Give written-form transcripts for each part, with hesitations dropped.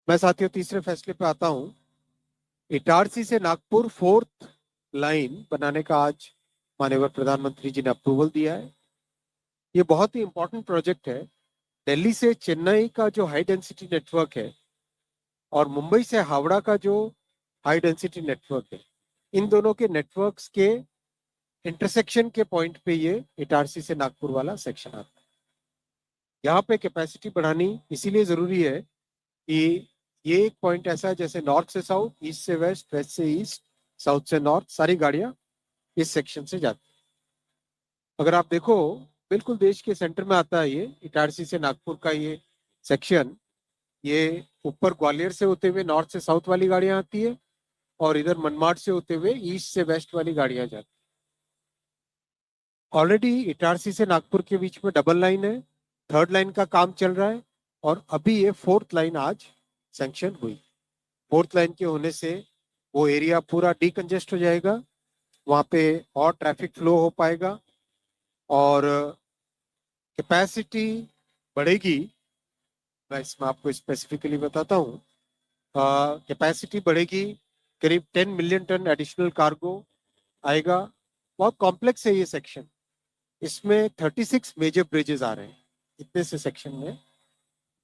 मैं साथियों तीसरे फैसले पे आता हूं। इटारसी से नागपुर फोर्थ लाइन बनाने का आज माननीय प्रधानमंत्री जी ने अप्रूवल दिया है। ये बहुत ही इंपॉर्टेंट प्रोजेक्ट है। दिल्ली से चेन्नई का जो हाई डेंसिटी नेटवर्क है और मुंबई से हावड़ा का जो हाई डेंसिटी नेटवर्क है, इन दोनों के नेटवर्क्स के इंटरसेक्शन के पॉइंट पे ये इटारसी से नागपुर वाला सेक्शन आता है। यहाँ पे कैपेसिटी बढ़ानी इसीलिए जरूरी है कि ये एक पॉइंट ऐसा है जैसे नॉर्थ से साउथ, ईस्ट से वेस्ट, वेस्ट से ईस्ट, साउथ से नॉर्थ, सारी गाड़ियां इस सेक्शन से जाती हैं। अगर आप देखो, बिल्कुल देश के सेंटर में आता है ये इटारसी से नागपुर का ये सेक्शन। ये ऊपर ग्वालियर से होते हुए नॉर्थ से साउथ वाली गाड़ियां आती है और इधर मनमाड से होते हुए ईस्ट से वेस्ट वाली गाड़ियां जाती है। ऑलरेडी इटारसी से नागपुर के बीच में डबल लाइन है, थर्ड लाइन का काम चल रहा है और अभी ये फोर्थ लाइन आज सैंक्शन हुई। फोर्थ लाइन के होने से वो एरिया पूरा डीकंजेस्ट हो जाएगा, वहाँ पे और ट्रैफिक फ्लो हो पाएगा और कैपेसिटी बढ़ेगी। मैं इसमें आपको स्पेसिफिकली बताता हूँ। कैपेसिटी बढ़ेगी, करीब 10 मिलियन टन एडिशनल कार्गो आएगा। बहुत कॉम्प्लेक्स है ये सेक्शन। इसमें 36 मेजर ब्रिजेस आ रहे हैं इतने से सेक्शन में।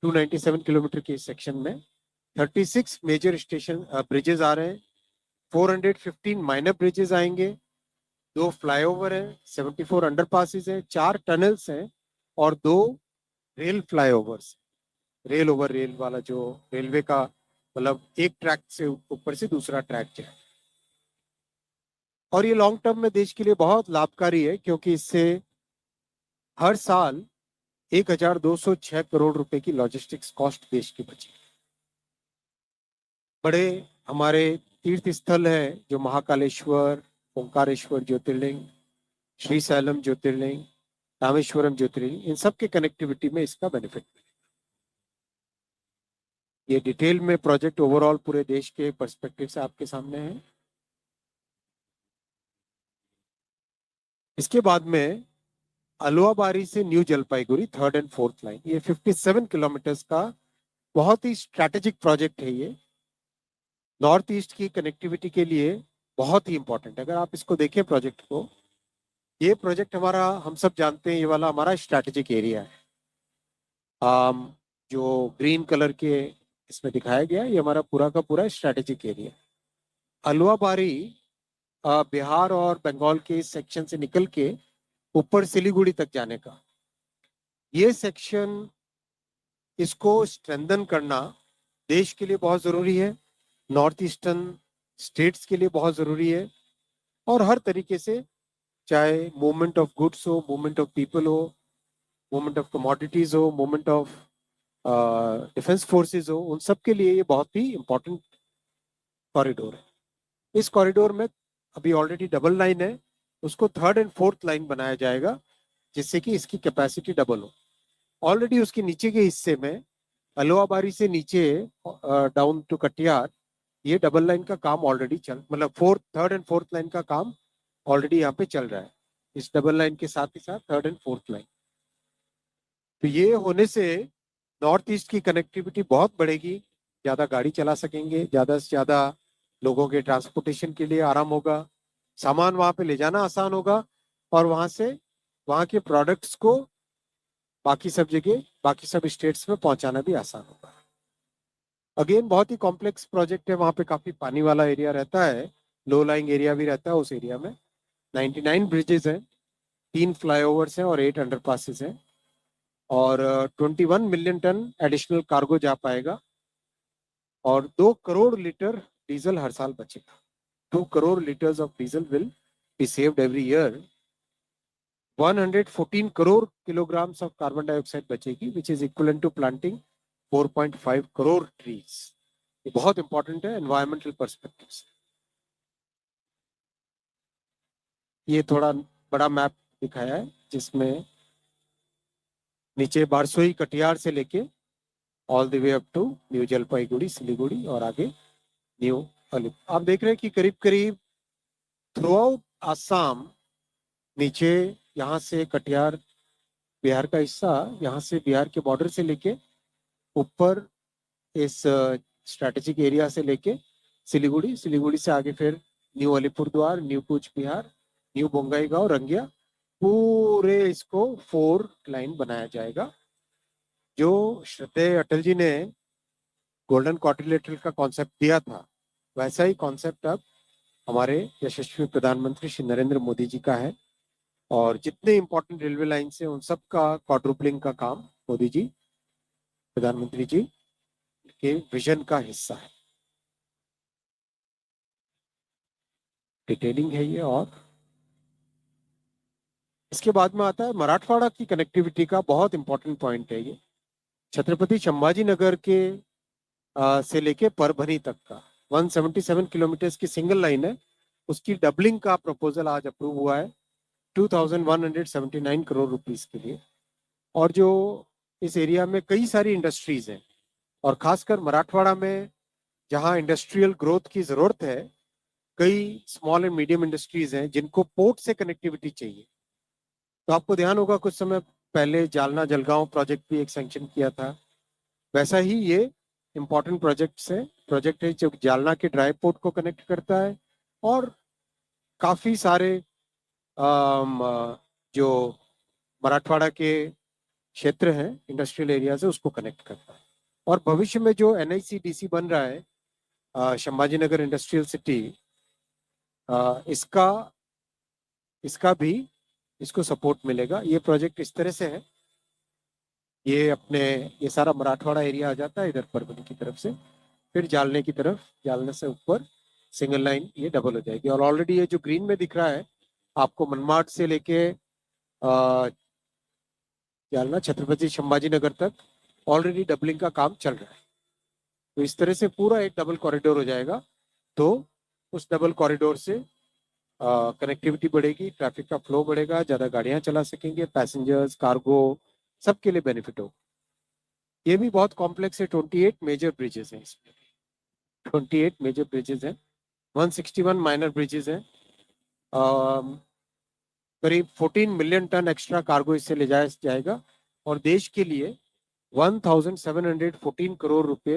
297 किलोमीटर के इस सेक्शन में 36 मेजर स्टेशन ब्रिजेस आ रहे हैं। 415 माइनर ब्रिजेस आएंगे, 2 फ्लाईओवर है, 74 अंडरपासेस है, 4 टनल्स हैं और 2 rail flyovers. Rail over rail वाला जो रेलवे का मतलब एक ट्रैक से ऊपर से दूसरा ट्रैक जाए। और ये लॉन्ग टर्म में देश के लिए बहुत लाभकारी है क्योंकि इससे हर साल 1206 करोड़ रुपए की लॉजिस्टिक्स कॉस्ट देश की बची। बड़े हमारे तीर्थ स्थल है जो महाकालेश्वर, ओंकारेश्वर ज्योतिर्लिंग, श्री सैलम ज्योतिर्लिंग, रामेश्वरम ज्योतिर्लिंग, इन सब के कनेक्टिविटी में इसका बेनिफिट मिलेगा। ये डिटेल में प्रोजेक्ट ओवरऑल पूरे देश के पर्सपेक्टिव से आपके सामने है। इसके बाद में अलुआबारी से new Jalpaiguri third and fourth line, ये 57 किलोमीटर्स का बहुत ही स्ट्रैटेजिक प्रोजेक्ट है। ये नॉर्थ ईस्ट की कनेक्टिविटी के लिए बहुत ही इंपॉर्टेंट है। अगर आप इसको देखें प्रोजेक्ट को, ये प्रोजेक्ट हमारा, हम सब जानते हैं, ये वाला हमारा स्ट्रैटेजिक एरिया है। जो ग्रीन कलर के इसमें दिखाया गया, ये हमारा पूरा का पूरा स्ट्रैटेजिक एरिया। अलुआबारी बिहार और बंगाल के इस सेक्शन से निकल के ऊपर सिलीगुड़ी तक जाने का ये सेक्शन, इसको स्ट्रेंथन करना देश के लिए बहुत जरूरी है, नॉर्थ ईस्टर्न स्टेट्स के लिए बहुत जरूरी है। और हर तरीके से, चाहे मूवमेंट ऑफ गुड्स हो, मूवमेंट ऑफ पीपल हो, मूवमेंट ऑफ कमोडिटीज हो, मूवमेंट ऑफ डिफेंस फोर्सेस हो, उन सब के लिए ये बहुत ही इंपॉर्टेंट कॉरिडोर है। इस कॉरिडोर में अभी ऑलरेडी डबल लाइन है, उसको थर्ड एंड फोर्थ लाइन बनाया जाएगा जिससे कि इसकी कैपेसिटी डबल हो। ऑलरेडी उसके नीचे के हिस्से में अलुआबारी से नीचे डाउन टू कटिहार, ये डबल लाइन का काम ऑलरेडी मतलब थर्ड एंड फोर्थ लाइन का काम ऑलरेडी यहाँ पे चल रहा है। इस डबल लाइन के साथ ही साथ थर्ड एंड फोर्थ लाइन, तो ये होने से नॉर्थ ईस्ट की कनेक्टिविटी बहुत बढ़ेगी। ज्यादा गाड़ी चला सकेंगे, ज्यादा से ज्यादा लोगों के ट्रांसपोर्टेशन के लिए आराम होगा, सामान वहां पे ले जाना आसान होगा और वहां से वहां के प्रोडक्ट्स को बाकी सब जगह, बाकी सब स्टेट्स में पहुंचाना भी आसान होगा। अगेन बहुत ही कॉम्प्लेक्स प्रोजेक्ट है, वहां पे काफी पानी वाला एरिया रहता है, लो लाइंग एरिया भी रहता है उस एरिया में। 99 ब्रिजेस हैं, 3 फ्लाईओवर्स हैं और 8 अंडरपासेस हैं और 21 मिलियन टन एडिशनल कार्गो जा पाएगा और 2 करोड़ लीटर डीजल हर साल बचेगा। 2 crore litres of diesel will be saved every year. 114 crore kilograms of carbon dioxide बचेगी, which is equivalent to planting 4.5 crore trees. ये बहुत इंपॉर्टेंट है एनवायरमेंटल पर्सपेक्टिव से। ये थोड़ा बड़ा मैप दिखाया है जिसमें नीचे बारसोई कटिहार से लेके all the way up to New Jalpaiguri, Siliguri और आगे न्यू अलीपुर। आप देख रहे हैं कि करीब करीब थ्रू आउट आसाम, नीचे यहाँ से कटिहार बिहार का हिस्सा, यहाँ से बिहार के बॉर्डर से लेके ऊपर इस स्ट्रैटेजिक एरिया से लेके सिलीगुड़ी, सिलीगुड़ी से आगे फिर new Alipurduar, new Cooch Behar, new Bongaigaon, Rangia, पूरे इसको 4 लाइन बनाया जाएगा। जो श्रद्धेय अटल जी ने गोल्डन क्वाड्रिलेटरल का कॉन्सेप्ट दिया था, वैसा ही कॉन्सेप्ट अब हमारे यशस्वी प्रधानमंत्री श्री नरेंद्र मोदी जी का है। और जितने इंपॉर्टेंट रेलवे लाइन से उन सब का क्वाड्रुपलिंग का काम मोदी जी, प्रधानमंत्री जी के विजन का हिस्सा है। डिटेलिंग है ये। और इसके बाद में आता है मराठवाड़ा की कनेक्टिविटी का बहुत इंपॉर्टेंट पॉइंट है ये। छत्रपति संभाजी नगर के से लेके परभनी तक का 177 किलोमीटर की सिंगल लाइन है, उसकी डबलिंग का प्रपोजल आज अप्रूव हुआ है 2179 करोड़ रुपीस के लिए। और जो इस एरिया में कई सारी इंडस्ट्रीज हैं, और खासकर मराठवाड़ा में जहां इंडस्ट्रियल ग्रोथ की जरूरत है, कई स्मॉल एंड मीडियम इंडस्ट्रीज हैं जिनको पोर्ट से कनेक्टिविटी चाहिए। तो आपको ध्यान होगा कुछ समय पहले जालना जलगांव प्रोजेक्ट भी एक सैंक्शन किया था, वैसा ही ये इंपॉर्टेंट प्रोजेक्ट है जो जालना के ड्राई पोर्ट को कनेक्ट करता है और काफी सारे जो मराठवाड़ा के क्षेत्र हैं इंडस्ट्रियल एरिया से उसको कनेक्ट करता है। और भविष्य में जो NICDC बन रहा है संभाजी नगर इंडस्ट्रियल सिटी, इसका भी इसको सपोर्ट मिलेगा। ये प्रोजेक्ट इस तरह से है, ये सारा मराठवाड़ा एरिया आ जाता है इधर परभनी की तरफ से, फिर जालने की तरफ, जालने से ऊपर सिंगल लाइन ये डबल हो जाएगी। और ऑलरेडी ये जो ग्रीन में दिख रहा है आपको, मनमाड से लेके जालना छत्रपति संभाजी नगर तक ऑलरेडी डबलिंग का काम चल रहा है। तो इस तरह से पूरा एक डबल कॉरिडोर हो जाएगा। तो उस डबल कॉरिडोर से कनेक्टिविटी बढ़ेगी, ट्रैफिक का फ्लो बढ़ेगा, ज्यादा गाड़ियां चला सकेंगे, पैसेंजर्स, कार्गो, सबके लिए बेनिफिट होगा। ये भी बहुत कॉम्प्लेक्स है। 28 मेजर ब्रिजेस हैं इसमें, 28 मेजर ब्रिजेस हैं, 161 माइनर ब्रिजेस हैं। करीब 14 मिलियन टन एक्स्ट्रा कार्गो इससे ले जाया जाएगा और देश के लिए 1714 करोड़ रुपए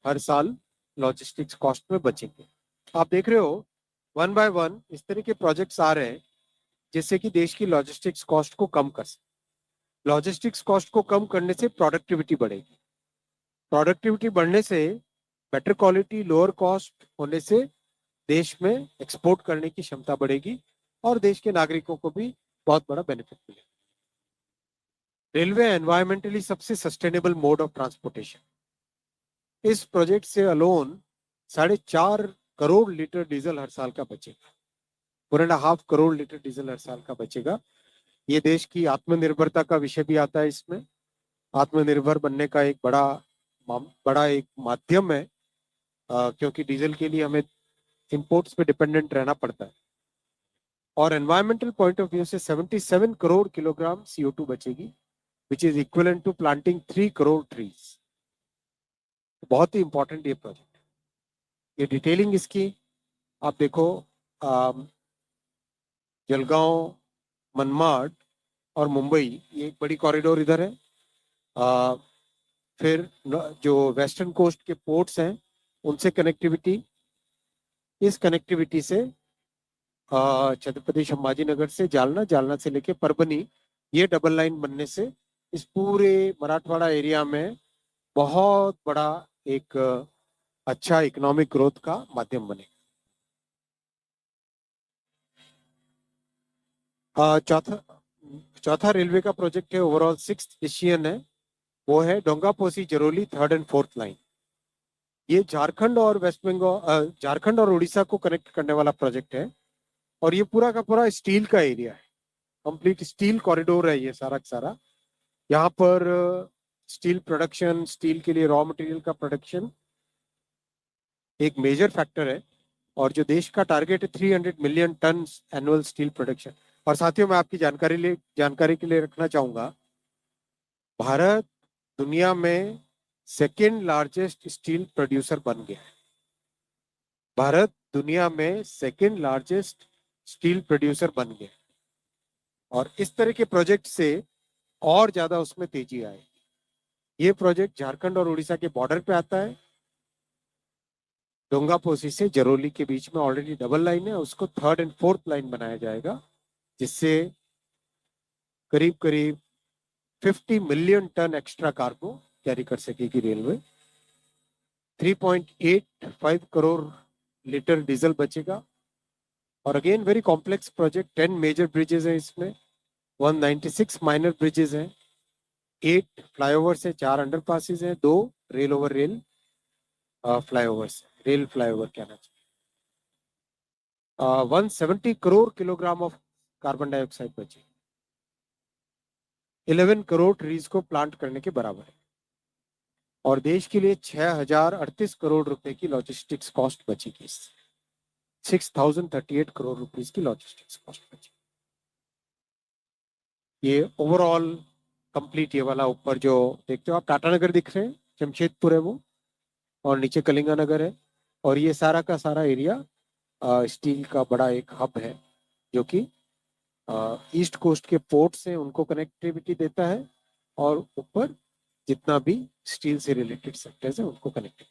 हर साल लॉजिस्टिक्स कॉस्ट में बचेंगे। आप देख रहे हो 1 बाय 1 इस तरह के प्रोजेक्ट्स आ रहे हैं जिससे कि देश की लॉजिस्टिक्स कॉस्ट को कम कर सके। लॉजिस्टिक्स कॉस्ट को कम करने से प्रोडक्टिविटी बढ़ेगी, प्रोडक्टिविटी बढ़ने से बेटर क्वालिटी लोअर कॉस्ट होने से देश में एक्सपोर्ट करने की क्षमता बढ़ेगी और देश के नागरिकों को भी बहुत बड़ा बेनिफिट मिलेगा। रेलवे एनवायरमेंटली सबसे सस्टेनेबल मोड ऑफ ट्रांसपोर्टेशन। इस प्रोजेक्ट से अलोन 4.5 करोड़ लीटर डीजल हर साल का बचेगा, 4.5 करोड़ लीटर डीजल हर साल का बचेगा। ये देश की आत्मनिर्भरता का विषय भी आता है इसमें। आत्मनिर्भर बनने का एक बड़ा एक माध्यम है, क्योंकि डीजल के लिए हमें इंपोर्ट्स पे डिपेंडेंट रहना पड़ता है। और एनवायरमेंटल पॉइंट ऑफ व्यू से 77 करोड़ किलोग्राम CO2 बचेगी, which is equivalent to planting 3 crore trees. बहुत ही इंपॉर्टेंट ये प्रोजेक्ट। ये डिटेलिंग इसकी आप देखो, जलगांव, मनमाड और मुंबई, ये एक बड़ी कॉरिडोर इधर है। फिर जो वेस्टर्न कोस्ट के पोर्ट्स हैं उनसे कनेक्टिविटी, इस कनेक्टिविटी से छत्रपति संभाजी नगर से जालना, जालना से लेके परभनी, ये डबल लाइन बनने से इस पूरे मराठवाड़ा एरिया में बहुत बड़ा एक अच्छा इकोनॉमिक ग्रोथ का माध्यम बनेगा। चौथा रेलवे का प्रोजेक्ट है, ओवरऑल 6th डिसीजन है, वो है डोंगापोसी Jaroli 3rd and 4th line. ये झारखंड और वेस्ट बंगाल, झारखंड और उड़ीसा को कनेक्ट करने वाला प्रोजेक्ट है और ये पूरा का पूरा स्टील का एरिया है, कंप्लीट स्टील कॉरिडोर है ये सारा का सारा। यहाँ पर स्टील प्रोडक्शन, स्टील के लिए रॉ मटेरियल का प्रोडक्शन एक मेजर फैक्टर है और जो देश का टारगेट है 300 million ton annual steel production. और साथियों मैं आपकी जानकारी के लिए रखना चाहूंगा, भारत दुनिया में सेकेंड लार्जेस्ट स्टील प्रोड्यूसर बन गया है। भारत दुनिया में सेकेंड लार्जेस्ट स्टील प्रोड्यूसर बन गया और इस तरह के प्रोजेक्ट से और ज्यादा उसमें तेजी आएगी। ये प्रोजेक्ट झारखंड और उड़ीसा के बॉर्डर पे आता है डोंगापोसी से जरोली के बीच में ऑलरेडी डबल लाइन है, उसको थर्ड एंड फोर्थ लाइन बनाया जाएगा, जिससे करीब करीब 50 million ton extra cargo carry कर सकेगी रेलवे। 3.85 करोड़ लीटर डीजल बचेगा। और again very complex project, 10 major bridges हैं इसमें, 196 माइनर ब्रिजेस हैं, 8 फ्लाईओवर से 4 अंडरपासेस हैं, 2 rail over rail flyover, rail flyover कहना चाहिए। 170 crore kilogram of carbon dioxide बचे, 11 करोड़ ट्रीज को प्लांट करने के बराबर है। और देश के लिए 6038 करोड़ रुपए की लॉजिस्टिक्स कॉस्ट बचेगी, 6038 करोड़ रुपीस की लॉजिस्टिक्स कॉस्ट बचेगी। ये ओवरऑल कंप्लीट, ये वाला ऊपर जो देखते हो आप टाटा नगर दिख रहे हैं, जमशेदपुर है वो, और नीचे कलिंगा नगर है। और ये सारा का सारा एरिया स्टील का बड़ा एक हब है, जो कि ईस्ट कोस्ट के पोर्ट से उनको कनेक्टिविटी देता है, और ऊपर जितना भी स्टील से रिलेटेड सेक्टर्स है उनको कनेक्ट